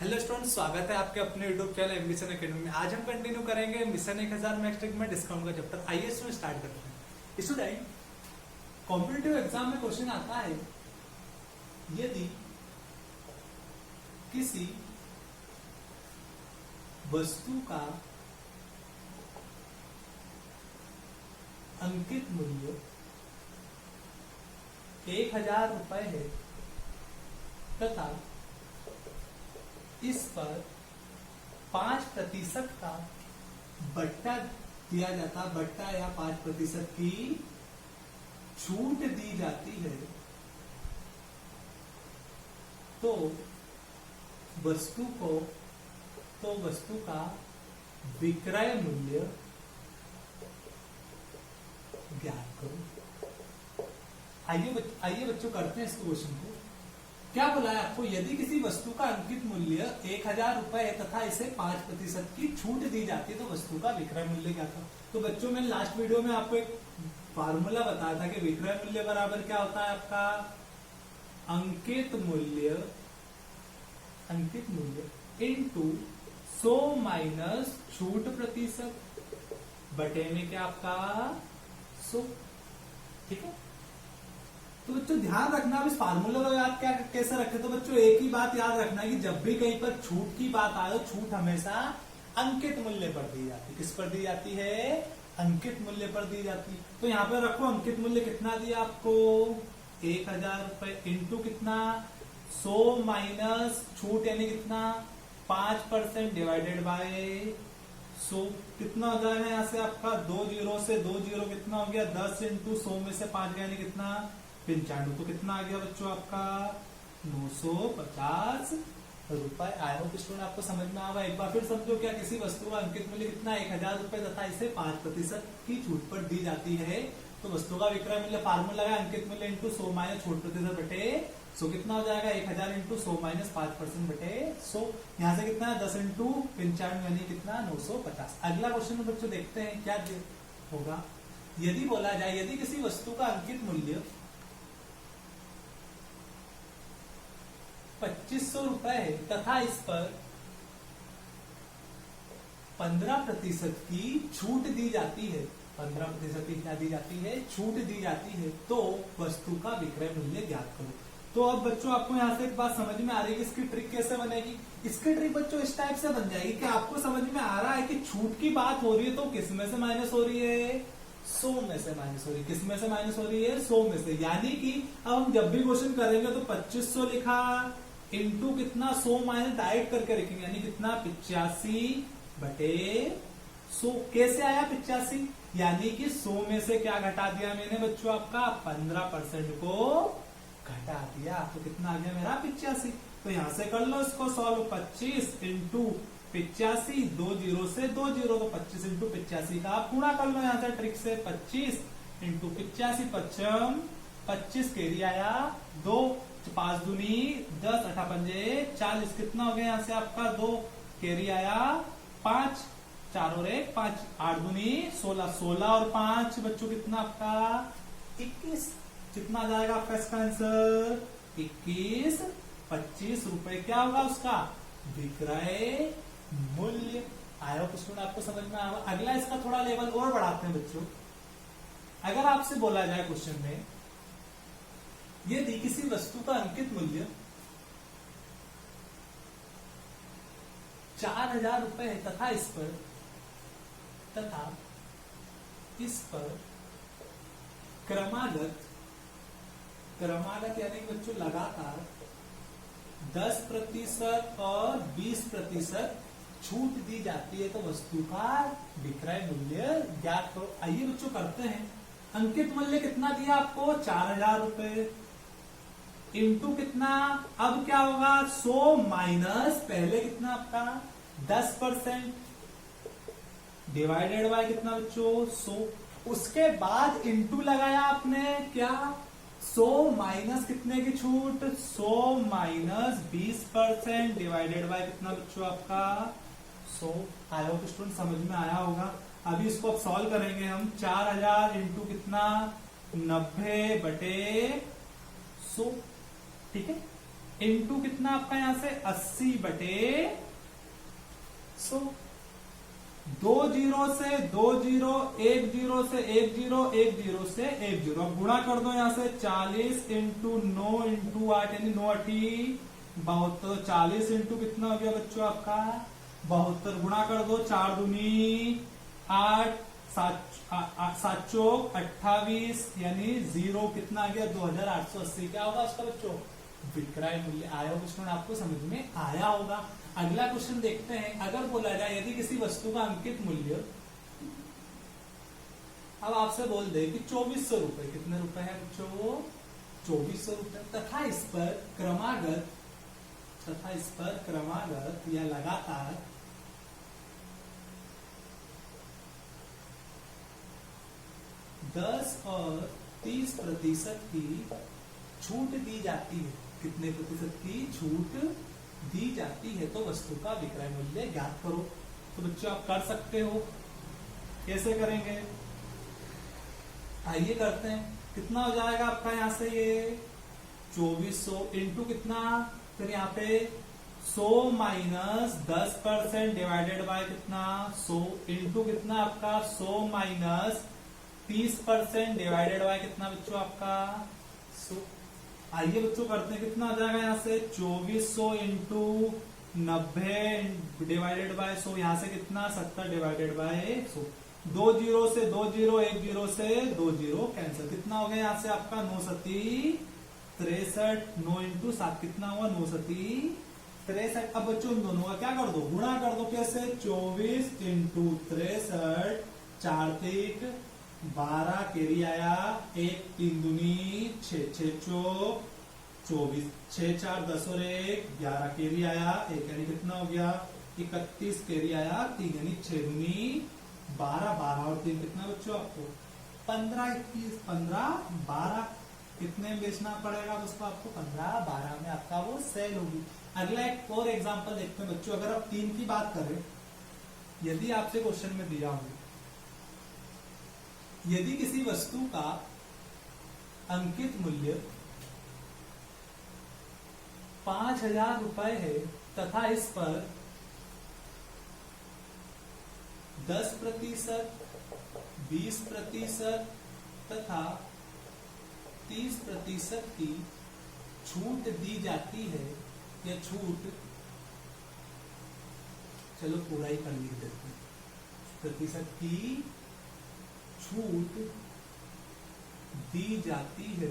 Hello student, स्वागत है आपके अपने यूट्यूब चैनल एम्बिशन एकेडमी में। आज हम कंटिन्यू करेंगे मिशन 1000 मैट्रिक में डिस्काउंट का चैप्टर। आइए इसमें स्टार्ट करते हैं। स्टूडेंट, कॉम्पिटिटिव एग्जाम में क्वेश्चन आता है, यदि किसी वस्तु का अंकित मूल्य 1000 रुपए है तथा इस पर 5% का बट्टा दिया जाता, बट्टा या 5% की छूट दी जाती है, तो वस्तु का विक्रय मूल्य ज्ञात करो। आइए बच्चों करते हैं इस क्वेश्चन को। क्या बोला है आपको? यदि किसी वस्तु का अंकित मूल्य 1000 रुपए है तथा इसे 5% की छूट दी जाती है, तो वस्तु का विक्रय मूल्य क्या था? तो बच्चों, मैंने लास्ट वीडियो में आपको एक फार्मूला बताया था कि विक्रय मूल्य बराबर क्या होता है आपका अंकित मूल्य इनटू 100 माइनस छूट प्रतिशत बटे में क्या आपका 100। ठीक है, तो बच्चों ध्यान रखना, अब इस फार्मूला को याद क्या कैसे रखे, तो बच्चों एक ही बात याद रखना है कि जब भी कहीं पर छूट की बात आए, छूट हमेशा अंकित मूल्य पर दी जाती है। किस पर दी जाती है? अंकित मूल्य पर दी जाती है। तो यहाँ पे रखो अंकित मूल्य कितना दिया आपको 1000 रुपए इंटू कितना 100 माइनस छूट यानी कितना 5% डिवाइडेड बाय 100। कितना हो जाएगा यहाँ से आपका 2 जीरो से 2 जीरो कितना हो गया 10 इंटू 100 में से 5 गया यानी कितना 95। तो कितना आ गया बच्चों आपका 950 रुपए। आया हो स्टूडेंट, आपको समझ में आवा। एक बार फिर समझो, क्या किसी वस्तु का अंकित मूल्य कितना 1000 रुपए तथा इसे 5% की छूट पर दी जाती है, तो वस्तु का विक्रय मूल्य फार्मूला है अंकित मूल्य इंटू 100 माइनस छूट प्रतिशत बटे 100। कितना हो जाएगा 1000 इंटू 100 माइनस 5% बटे 100। यहाँ से कितना 10 इंटू 95 यानी कितना 950। अगला क्वेश्चन में बच्चों देखते हैं क्या होगा। यदि बोला जाए, यदि किसी वस्तु का अंकित मूल्य 2500 रुपए है तथा इस पर 15% की छूट दी जाती है, 15% की क्या दी जाती है? छूट दी जाती है, तो वस्तु का विक्रय मूल्य ज्ञात करो। तो अब बच्चों आपको यहाँ से एक बात समझ में आ रही है कि इसकी ट्रिक कैसे बनेगी। इसकी ट्रिक बच्चों इस टाइप से बन जाएगी कि आपको समझ में आ रहा है कि छूट की बात हो रही है, तो किस में से माइनस हो रही है? 100 में से माइनस हो रही है। किस में से माइनस हो रही है? 100 में से। यानी कि अब हम जब भी क्वेश्चन करेंगे तो 2500 लिखा इंटू कितना 100 माइनस डायरेक्ट करके लिखेंगे यानी कितना 85 बटे 100। कैसे आया 85? यानी कि 100 में से क्या घटा दिया मैंने बच्चों आपका 15% को घटा दिया, तो कितना आ गया मेरा 85। तो यहां से कर लो इसको सॉल्व। 25 इंटू 85, 2 जीरो से 2 जीरो, तो 25 इंटू 85 का आप पूरा कर लो यहाँ से ट्रिक से। 25 इंटू 85 पच्चम 25 कैरी आया 2, 5 दूनी 10, 8 पंजे 40। कितना हो गया यहाँ से आपका 2 कैरी आया 5, 4 और 1 5, 8 दूनी 16, 16 और 5 बच्चों कितना आपका 21। कितना आ जाएगा आपका इसका आंसर 21। 25 रुपए क्या होगा उसका विक्रय मूल्य। आया क्वेश्चन आपको समझ में आया। अगला इसका थोड़ा लेवल और बढ़ाते हैं बच्चों। अगर आपसे बोला जाए क्वेश्चन में, यदि किसी वस्तु का अंकित मूल्य 4000 रुपए है तथा इस पर क्रमागत यानी बच्चों लगातार 10% और 20% छूट दी जाती है, तो वस्तु का विक्रय मूल्य ज्ञात करो। आइए बच्चों करते हैं। अंकित मूल्य कितना दिया आपको 4000 रुपए इंटू कितना, अब क्या होगा 100 माइनस पहले कितना आपका 10% डिवाइडेड बाय कितना बच्चों 100। उसके बाद इंटू लगाया आपने क्या 100 माइनस कितने की छूट 100 माइनस 20% डिवाइडेड बाय कितना बच्चों आपका 100। आया हो तो स्टूडेंट समझ में आया होगा। अभी इसको अब सॉल्व करेंगे हम। 4000 इंटू कितना 90 बटे 100। ठीक है, इंटू कितना आपका यहां से 80/100। 2 जीरो से 2 जीरो, 1 जीरो से 1 जीरो, 1 जीरो से 1 जीरो। अब गुणा कर दो यहां से 40 इंटू 9 इंटू 8 यानी 9 8 72। 40 इंटू कितना हो गया बच्चों आपका 72। गुणा कर दो 4 दूनी 8, 7 चौक 28 यानी 0 कितना आ गया 2880। क्या होगा उसका बच्चों विक्रय मूल्य। आया होगा स्टूडेंट, आपको समझ में आया होगा। अगला क्वेश्चन देखते हैं। अगर बोला जाए यदि किसी वस्तु का अंकित मूल्य, अब आपसे बोल दे कि 2400 रुपए, कितने रुपए है बच्चों 2400 रुपए, तथा इस पर क्रमागत या लगातार 10 और 30% की छूट दी जाती है। कितने प्रतिशत की छूट दी जाती है तो वस्तु का विक्रय मूल्य ज्ञात करो। तो बच्चों आप कर सकते हो, कैसे करेंगे आइए करते हैं। कितना हो जाएगा आपका यहां से ये 2400 इंटू कितना, फिर यहाँ पे 100 माइनस 10% डिवाइडेड बाय कितना 100 इंटू कितना आपका 100 माइनस 30% डिवाइडेड बाय कितना बच्चों आपका 100। आइए बच्चों करते हैं। कितना आ जाएगा यहाँ से 2400 इंटू 90 डिवाइडेड बाय 100, यहाँ से कितना 70 डिवाइडेड बाय 100। 2 जीरो से 2 जीरो, 1 जीरो से 2 जीरो कैंसिल। कितना हो गया यहाँ से आपका 9 सती 63। 9 इंटू 7 कितना हुआ 9 सती 63। अब बच्चों इन दोनों का क्या कर दो गुणा कर दो। कैसे 24 इंटू 63, 4 3 12 केरी आया, 1 3 दूनी 6 6 चौक 24, 6 4 10 और 1 11 केरी आया, 1 यानी कितना हो गया 31 केरी आया, 3 यानी 6 दूनी 12, 12 और 3 कितना बच्चों आपको 15 21 15 12। कितने में बेचना पड़ेगा उसको आपको 15 12 में आपका वो सेल होगी। अगला एक और एग्जांपल देखते हैं बच्चों। अगर आप 3 की बात करें, यदि आपसे क्वेश्चन में दिया हो यदि किसी वस्तु का अंकित मूल्य 5000 रुपए है तथा इस पर 10%, 20% तथा 30% की छूट दी जाती है, या छूट चलो पूरा ही कर लिख देते हैं, प्रतिशत की छूट दी जाती है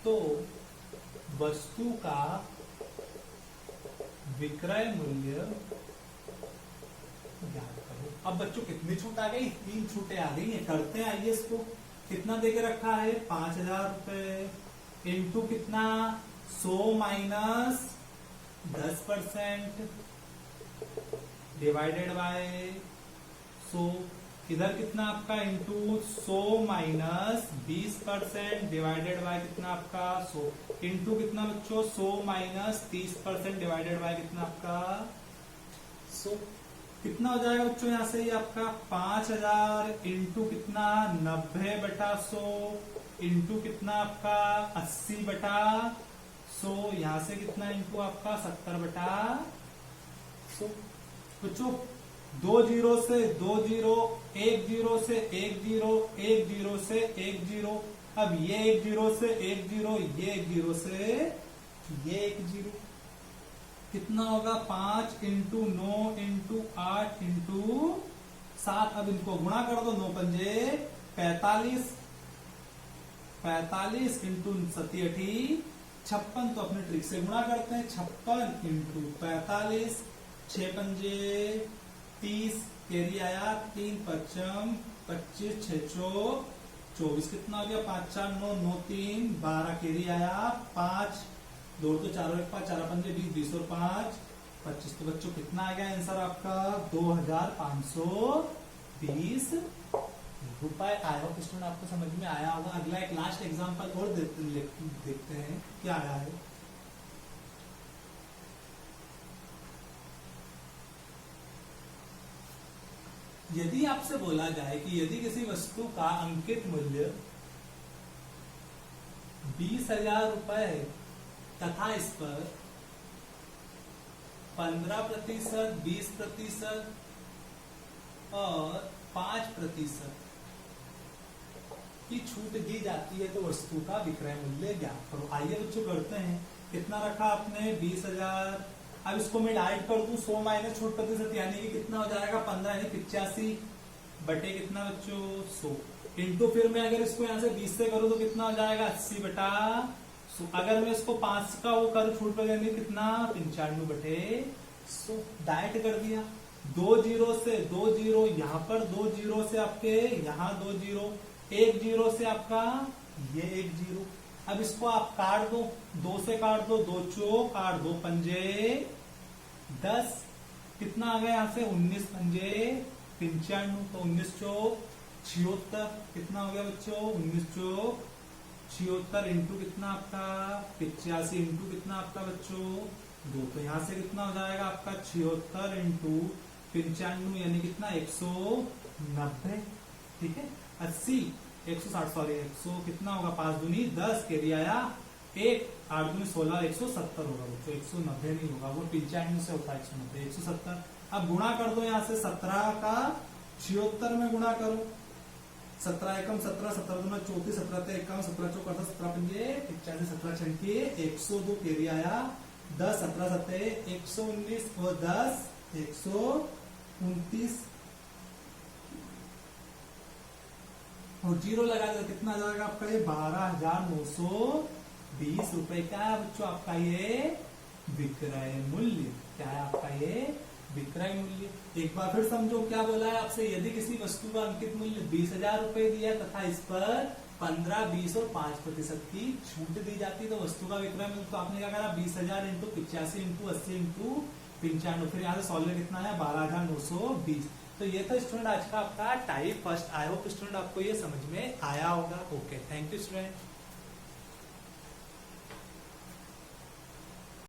तो वस्तु का विक्रय मूल्य ज्ञात करो। अब बच्चों कितनी छूट आ गई 3 छूटें आ गई है। करते हैं आइए इसको। कितना देके रखा है 5000 रुपए इंटू कितना 100 माइनस 10% डिवाइडेड बाय 100। इधर कितना आपका इंटू 100 माइनस 20% डिवाइडेड बाय कितना आपका 100 इंटू कितना बच्चों 100 माइनस 30% डिवाइडेड बाय कितना आपका 100। कितना हो जाएगा बच्चों यहाँ से ये आपका 5000 इंटू कितना 90/100 इंटू कितना आपका 80/100, यहाँ से कितना इंटू आपका 70/100। बच्चों 2 जीरो से 2 जीरो, 1 जीरो से 1 जीरो, 1 जीरो से 1 जीरो। अब ये 1 जीरो से 1 जीरो, ये 1 जीरो से ये 1 जीरो। कितना होगा 5 इंटू 9 इंटू 8 इंटू 7। अब इनको गुणा कर दो 9 पंजे 45, 45 इंटू 7 8 56। तो अपने ट्रिक से गुणा करते हैं 56 इंटू 45, 6 पंजे 30 कैरी आया, 3 पचम 25, 6 चौक 24 कितना हो गया 5 4 9 9 3 12 कैरी आया, 5 2 तो 4 1 5 4 पंजे 20 20 और 5 25। तो बच्चों कितना आ गया आंसर आपका 2520 रुपए आया हो। स्टूडेंट आपको समझ में आया होगा। अगला एक लास्ट एग्जांपल और देखते हैं क्या आया है। यदि आपसे बोला जाए कि यदि किसी वस्तु का अंकित मूल्य 20,000 रुपए है तथा इस पर 15%, 20% और 5% की छूट दी जाती है तो वस्तु का विक्रय मूल्य ज्ञात करो। आइए बच्चों करते हैं। कितना रखा आपने 20,000। अब इसको मैं डाइट कर दूं 100 माइनस छूट प्रतिशत यानी कि कितना हो जाएगा 15 यानी 85 बटे कितना बच्चों 100 इंटू फिर मैं अगर इसको यहाँ से 20 से करूँ तो कितना हो जाएगा 80 बटा 100। अगर मैं इसको 5 का वो करूँ छूट प्रतिशत कितना 95 बटे 100 डाइट कर दिया। 2 जीरो से 2 जीरो यहाँ पर 2 जीरो से आपके यहाँ 2 जीरो 1 जीरो से आपका ये 1 जीरो। अब इसको आप काट दो 2 से काट दो 2 चौक काट दो पंजे 10 कितना आ गया यहाँ से 19 पंजे 95 तो 19 चौक 76 कितना हो गया बच्चों 19 चौक 76 इंटू कितना आपका 85 इंटू कितना आपका बच्चों 2 तो यहाँ से कितना हो जाएगा आपका 76 इंटू 95 यानी कितना 190 ठीक है 80 160 सॉरी 100 कितना होगा 5 दूनी 10 कैरी आया 1 8 दूनी 16 170 होगा तो 190 नहीं होगा वो 95 से होता है 190 170। अब गुणा कर दो यहाँ से 17 का 76 में गुणा करो 17 एकम 17 17 दूना 34 17 एकम 17 चौक 17 पंजे 85 17 छंके 102 कैरी आया 10 17 17 119 और 10 129 और जीरो लगा दो कितना जाएगा आपका ये 12,920 रुपए। क्या है बच्चों आपका ये विक्रय मूल्य। क्या है आपका ये विक्रय मूल्य। एक बार फिर समझो क्या बोला है आपसे। यदि किसी वस्तु का अंकित मूल्य 20,000 रुपए दिया तथा इस पर 15, 20 और 5% की छूट दी जाती है तो वस्तु का विक्रय मूल्य। तो आपने क्या करा 20,000 इंटू 85 इंटू 80 इंटू 95 फिर यहाँ से सॉल्व कितना है 12,920। तो ये था स्टूडेंट आज का आपका type first. I hope student आपको ये समझ में आया होगा। Okay thank you student.